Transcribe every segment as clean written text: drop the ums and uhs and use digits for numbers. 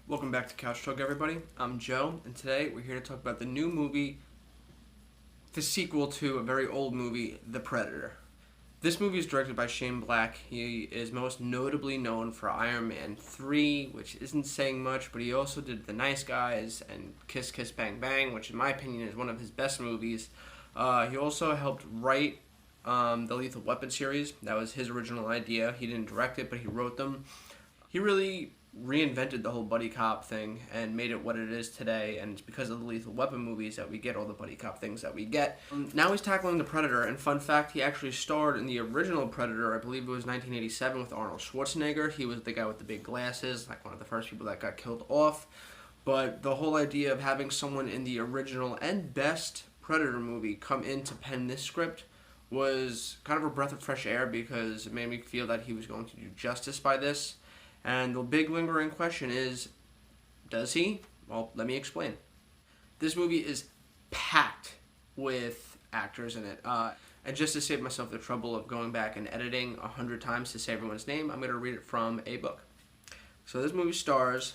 Welcome back to Couch Talk, everybody. I'm Joe, and today we're here to talk about the new movie, the sequel to a very old movie, The Predator. This movie is directed by Shane Black. He is most notably known for Iron Man 3, which isn't saying much, but he also did The Nice Guys and Kiss Kiss Bang Bang, which in my opinion is one of his best movies. He also helped write the Lethal Weapon series. That was his original idea. He didn't direct it, but he wrote them. He really reinvented the whole buddy cop thing and made it what it is today, and it's because of the Lethal Weapon movies that we get all the buddy cop things that we get. Now he's tackling The Predator, and fun fact, he actually starred in the original Predator. I believe it was 1987 with Arnold Schwarzenegger. He was the guy with the big glasses, like one of the first people that got killed off. But the whole idea of having someone in the original and best Predator movie come in to pen this script was kind of a breath of fresh air, because it made me feel that he was going to do justice by this. And the big lingering question is, does he? Well, let me explain. This movie is packed with actors in it. And just to save myself the trouble of going back and editing 100 times to say everyone's name, I'm going to read it from a book. So this movie stars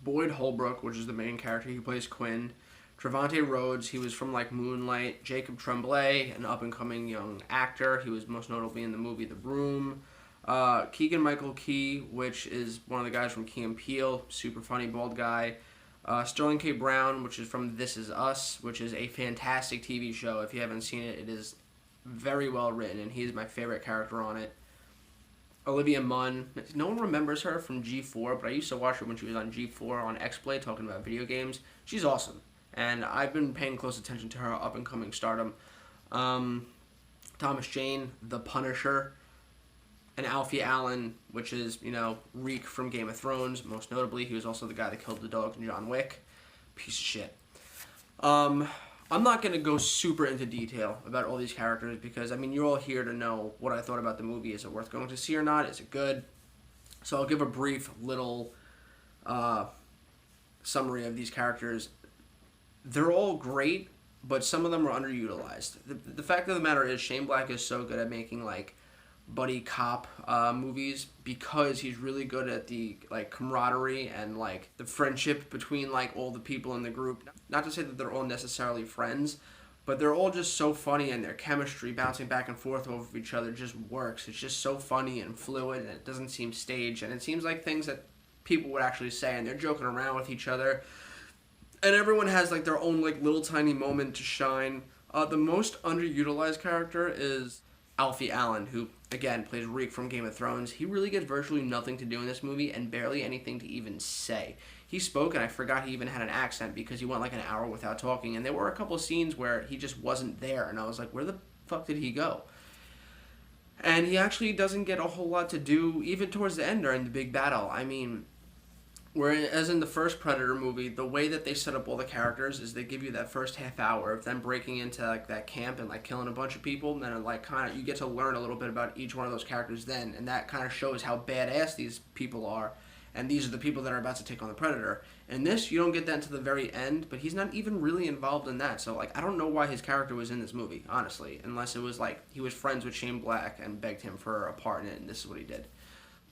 Boyd Holbrook, which is the main character. He plays Quinn. Trevante Rhodes, he was from like Moonlight. Jacob Tremblay, an up-and-coming young actor. He was most notably in the movie The Room. Keegan-Michael Key, which is one of the guys from Key and Peele, super funny bald guy. Sterling K. Brown, which is from This Is Us, which is a fantastic TV show. If you haven't seen it, it is very well written, and he's my favorite character on it. Olivia Munn, no one remembers her from G4, but I used to watch her when she was on G4 on X-Play talking about video games. She's awesome, and I've been paying close attention to her up-and-coming stardom. Thomas Jane, The Punisher, and Alfie Allen, which is, Reek from Game of Thrones. Most notably, he was also the guy that killed the dog in John Wick. Piece of shit. I'm not going to go super into detail about all these characters because, you're all here to know what I thought about the movie. Is it worth going to see or not? Is it good? So I'll give a brief little summary of these characters. They're all great, but some of them are underutilized. The fact of the matter is Shane Black is so good at making, buddy cop movies because he's really good at the camaraderie and the friendship between all the people in the group. Not to say that they're all necessarily friends, but they're all just so funny, and their chemistry bouncing back and forth over each other just works. It's just so funny and fluid, and it doesn't seem staged, and it seems like things that people would actually say, and they're joking around with each other, and everyone has their own little tiny moment to shine. The most underutilized character is Alfie Allen, who, again, plays Reek from Game of Thrones. He really gets virtually nothing to do in this movie and barely anything to even say. He spoke, and I forgot he even had an accent because he went an hour without talking, and there were a couple of scenes where he just wasn't there, and I was like, where the fuck did he go? And he actually doesn't get a whole lot to do, even towards the end during the big battle. Whereas in the first Predator movie, the way that they set up all the characters is they give you that first half hour of them breaking into that camp and killing a bunch of people, and then you get to learn a little bit about each one of those characters then, and that kind of shows how badass these people are, and these are the people that are about to take on the Predator. In this, you don't get that until the very end, but he's not even really involved in that, so I don't know why his character was in this movie, honestly, unless it was he was friends with Shane Black and begged him for a part in it, and this is what he did.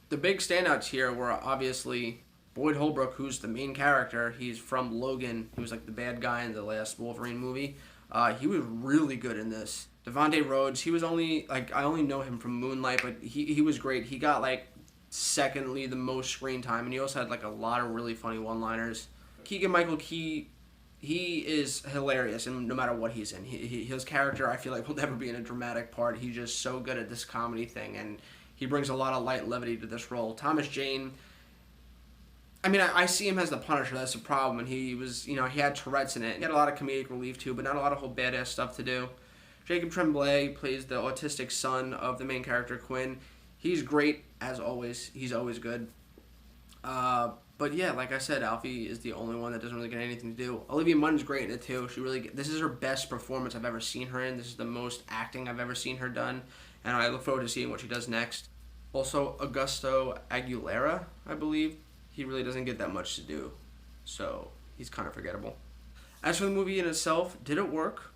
The big standouts here were obviously Boyd Holbrook, who's the main character. He's from Logan. He was the bad guy in the last Wolverine movie. He was really good in this. Trevante Rhodes, he was only, I only know him from Moonlight, but he was great. He got, secondly the most screen time, and he also had, a lot of really funny one-liners. Keegan-Michael Key, he is hilarious, and no matter what he's in. His character, I feel will never be in a dramatic part. He's just so good at this comedy thing, and he brings a lot of light and levity to this role. Thomas Jane, I see him as the Punisher. That's the problem. And he was, he had Tourette's in it. He had a lot of comedic relief too, but not a lot of whole badass stuff to do. Jacob Tremblay plays the autistic son of the main character, Quinn. He's great, as always. He's always good. But yeah, like I said, Alfie is the only one that doesn't really get anything to do. Olivia Munn's great in it too. This is her best performance I've ever seen her in. This is the most acting I've ever seen her done. And I look forward to seeing what she does next. Also, Augusto Aguilera, I believe. He really doesn't get that much to do, so he's kind of forgettable. As for the movie in itself, did it work?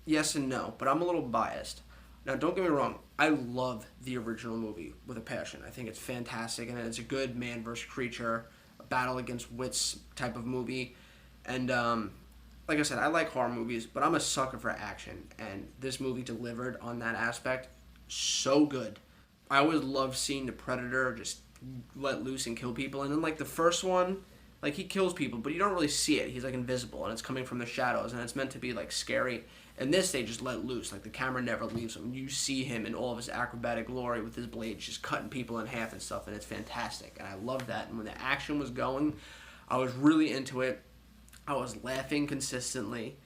Yes and no, but I'm a little biased. Now, don't get me wrong, I love the original movie with a passion. I think it's fantastic, and it's a good man versus creature battle against wits type of movie. And like I said, I like horror movies, but I'm a sucker for action, and this movie delivered on that aspect so good. I always love seeing the Predator just let loose and kill people, and then like the first one, like he kills people, but you don't really see it. He's like invisible, and it's coming from the shadows, and it's meant to be like scary. And this, they just let loose. Like the camera never leaves him. You see him in all of his acrobatic glory with his blades just cutting people in half and stuff, and it's fantastic. And I love that. And when the action was going, I was really into it. I was laughing consistently.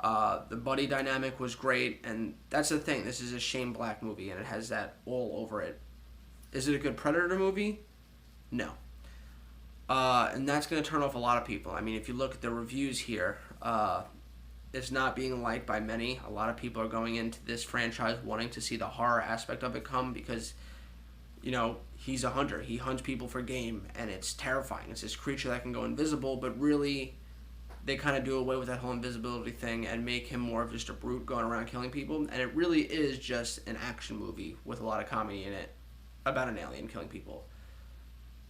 The buddy dynamic was great, and that's the thing. This is a Shane Black movie, and it has that all over it. Is it a good Predator movie? No. And that's going to turn off a lot of people. I mean, if you look at the reviews here, it's not being liked by many. A lot of people are going into this franchise wanting to see the horror aspect of it come because, you know, he's a hunter. He hunts people for game, and it's terrifying. It's this creature that can go invisible, but really they kind of do away with that whole invisibility thing and make him more of just a brute going around killing people. And it really is just an action movie with a lot of comedy in it about an alien killing people.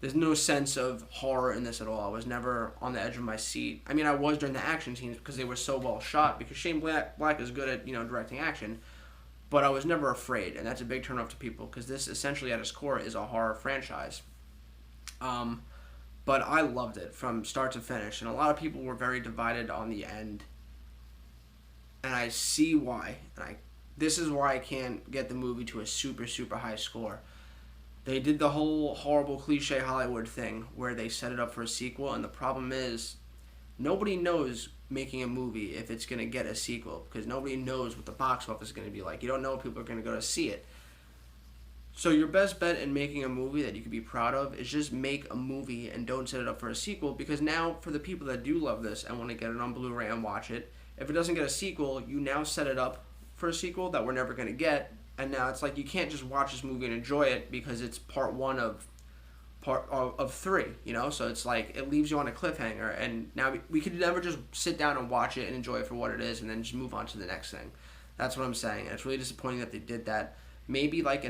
There's no sense of horror in this at all. I was never on the edge of my seat. I mean, I was during the action scenes because they were so well shot, because Shane Black is good at, you know, directing action, but I was never afraid, and that's a big turnoff to people because this essentially at its core is a horror franchise. But I loved it from start to finish, and a lot of people were very divided on the end, and I see why. This is why I can't get the movie to a super, super high score. They did the whole horrible cliche Hollywood thing where they set it up for a sequel, and the problem is nobody knows making a movie if it's going to get a sequel, because nobody knows what the box office is going to be like. You don't know if people are going to go to see it. So your best bet in making a movie that you can be proud of is just make a movie and don't set it up for a sequel, because now for the people that do love this and want to get it on Blu-ray and watch it, if it doesn't get a sequel, you now set it up for a sequel that we're never going to get. And now it's like you can't just watch this movie and enjoy it because it's part one of three, you know? So it's like it leaves you on a cliffhanger, and now we could never just sit down and watch it and enjoy it for what it is and then just move on to the next thing. That's what I'm saying. And it's really disappointing that they did that. Maybe like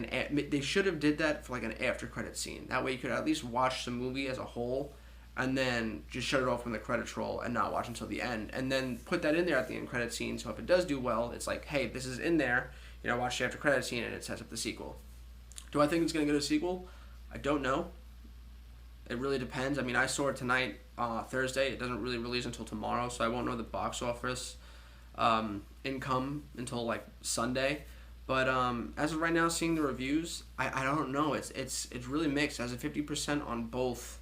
they should have did that for like an after credit scene. That way you could at least watch the movie as a whole and then just shut it off when the credits roll and not watch until the end. And then put that in there at the end credit scene, so if it does do well, it's like, hey, this is in there. You know, watch the after credit scene and it sets up the sequel. Do I think it's going to get a sequel? I don't know. It really depends. I mean, I saw it tonight, Thursday. It doesn't really release until tomorrow, so I won't know the box office income until like Sunday. But as of right now, seeing the reviews, I don't know. It's really mixed. It has a 50% on both,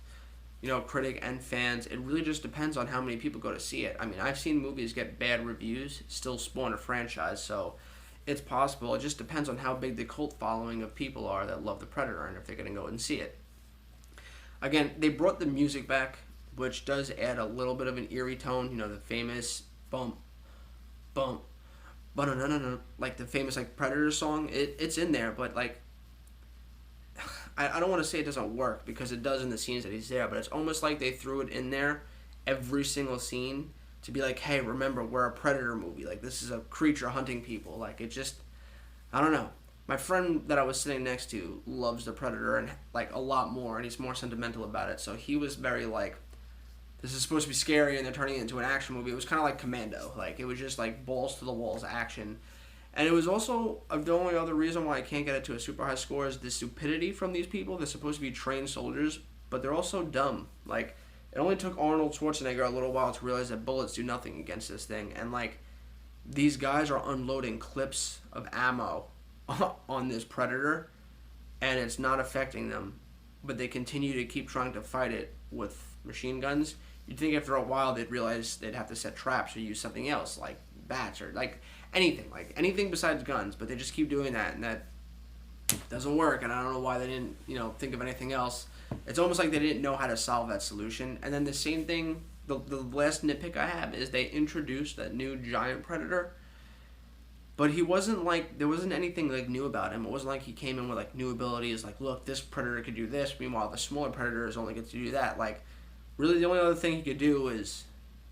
you know, critic and fans. It really just depends on how many people go to see it. I mean, I've seen movies get bad reviews, still spawn a franchise, so it's possible. It just depends on how big the cult following of people are that love the Predator and if they're going to go and see it. Again, they brought the music back, which does add a little bit of an eerie tone. You know, the famous bump, bump, ba-na-na-na-na, like the famous like Predator song. It's in there, but like I don't want to say it doesn't work, because it does in the scenes that he's there, but it's almost like they threw it in there every single scene to be like, hey, remember, we're a Predator movie. Like, this is a creature hunting people. Like, it just, I don't know. My friend that I was sitting next to loves the Predator and, like, a lot more, and he's more sentimental about it. So he was very, like, this is supposed to be scary, and they're turning it into an action movie. It was kind of like Commando. Like, it was just, like, balls to the walls action. And it was also, the only other reason why I can't get it to a super high score is the stupidity from these people. They're supposed to be trained soldiers, but they're also dumb. Like, it only took Arnold Schwarzenegger a little while to realize that bullets do nothing against this thing. And, like, these guys are unloading clips of ammo on this Predator, and it's not affecting them. But they continue to keep trying to fight it with machine guns. You'd think after a while they'd realize they'd have to set traps or use something else, like bats or, like, anything besides guns. But they just keep doing that, and that doesn't work. And I don't know why they didn't, you know, think of anything else. It's almost like they didn't know how to solve that solution. And then the same thing, the last nitpick I have is they introduced that new giant Predator, but he wasn't like, there wasn't anything like new about him. It wasn't like he came in with like new abilities, like, look, this Predator could do this, meanwhile the smaller Predators only get to do that. Like, really the only other thing he could do is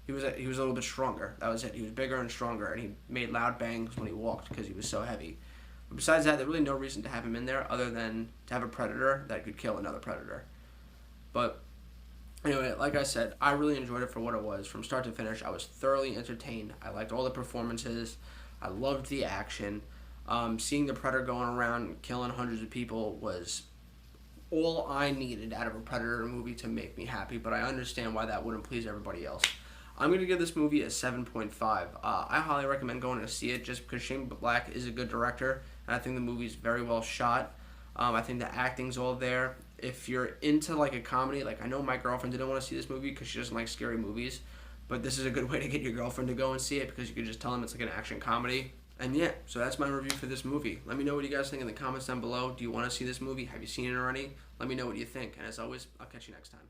he was a little bit stronger. That was it. He was bigger and stronger, and he made loud bangs when he walked because he was so heavy. But besides that, there's really no reason to have him in there other than to have a Predator that could kill another Predator. But Anyway, like I said, I really enjoyed it for what it was. From start to finish, I was thoroughly entertained. I liked all the performances. I loved the action. Seeing the Predator going around killing hundreds of people was all I needed out of a Predator movie to make me happy, but I understand why that wouldn't please everybody else. I'm going to give this movie a 7.5. I highly recommend going to see it just because Shane Black is a good director, and I think the movie's very well shot. I think the acting's all there. If you're into like a comedy, like I know my girlfriend didn't want to see this movie because she doesn't like scary movies, but this is a good way to get your girlfriend to go and see it because you can just tell them it's like an action comedy. And yeah, so that's my review for this movie. Let me know what you guys think in the comments down below. Do you want to see this movie? Have you seen it already? Let me know what you think. And as always, I'll catch you next time.